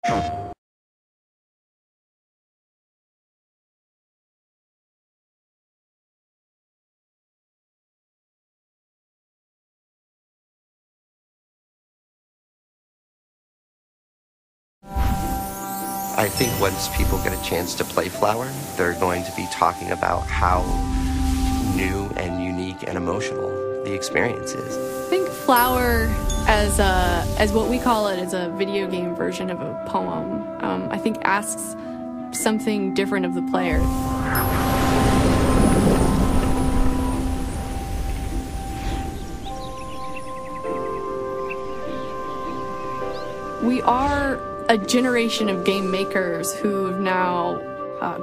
I think once people get a chance to play Flower, they're going to be talking about how new and unique and emotional the experience is. I think Flower, as what we call it, is a video game version of a poem. I think asks something different of the player. We are a generation of game makers who have now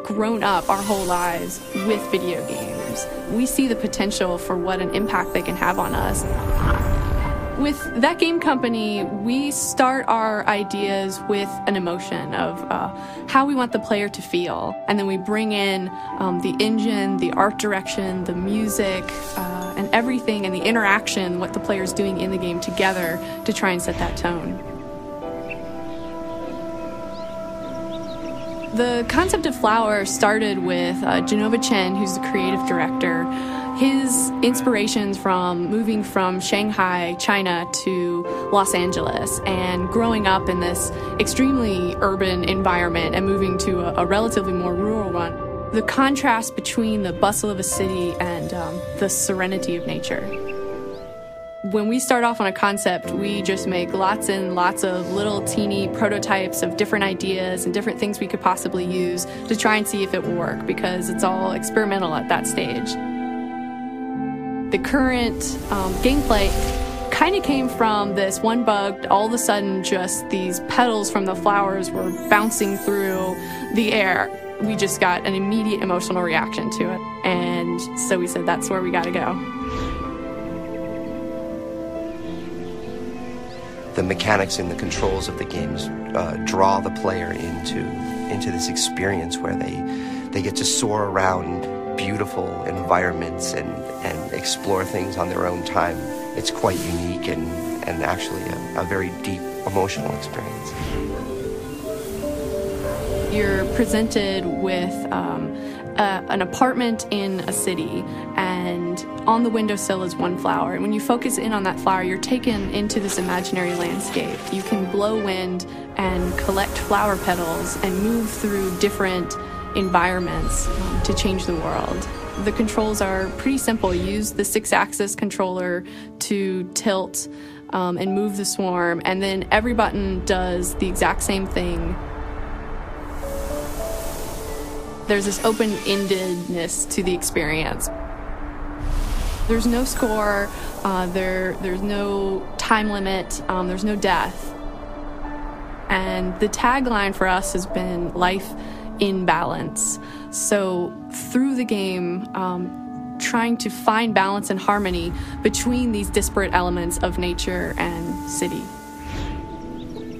grown up our whole lives with video games. We see the potential for what an impact they can have on us. With that game company, we start our ideas with an emotion of how we want the player to feel, and then we bring in the engine, the art direction, the music, and everything, and the interaction, what the player's doing in the game together to try and set that tone. The concept of Flower started with Genova Chen, who's the creative director. His inspirations from moving from Shanghai, China to Los Angeles and growing up in this extremely urban environment and moving to a relatively more rural one. The contrast between the bustle of a city and the serenity of nature. When we start off on a concept, we just make lots and lots of little teeny prototypes of different ideas and different things we could possibly use to try and see if it will work, because it's all experimental at that stage. The current gameplay kind of came from this one bug. All of a sudden, just these petals from the flowers were bouncing through the air. We just got an immediate emotional reaction to it, and so we said that's where we got to go. The mechanics and the controls of the games draw the player into this experience where they get to soar around beautiful environments and explore things on their own time. It's quite unique and actually a very deep emotional experience. You're presented with an apartment in a city, and on the windowsill is one flower. And when you focus in on that flower, you're taken into this imaginary landscape. You can blow wind and collect flower petals and move through different environments to change the world. The controls are pretty simple. You use the 6-axis controller to tilt and move the swarm, and then every button does the exact same thing. There's this open-endedness to the experience. There's no score, there's no time limit, there's no death. And the tagline for us has been life in balance. So through the game, trying to find balance and harmony between these disparate elements of nature and city.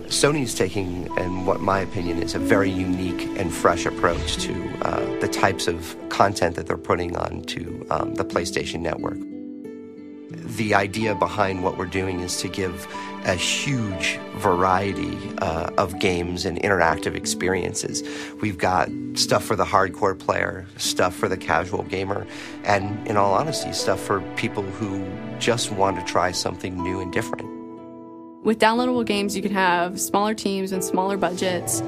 Sony's taking, in what my opinion is, a very unique and fresh approach to the types of content that they're putting onto the PlayStation Network. The idea behind what we're doing is to give a huge variety of games and interactive experiences. We've got stuff for the hardcore player, stuff for the casual gamer, and in all honesty, stuff for people who just want to try something new and different. With downloadable games, you can have smaller teams and smaller budgets,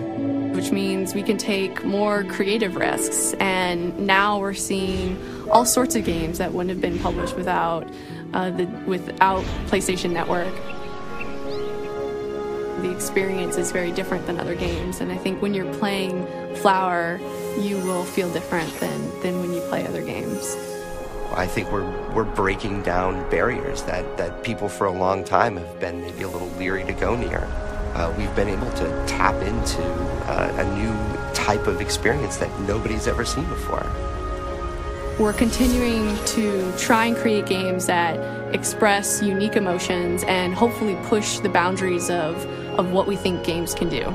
which means we can take more creative risks. And now we're seeing all sorts of games that wouldn't have been published without PlayStation Network. The experience is very different than other games, and I think when you're playing Flower, you will feel different than when you play other games. I think we're breaking down barriers that people for a long time have been maybe a little leery to go near. We've been able to tap into a new type of experience that nobody's ever seen before. We're continuing to try and create games that express unique emotions and hopefully push the boundaries of what we think games can do.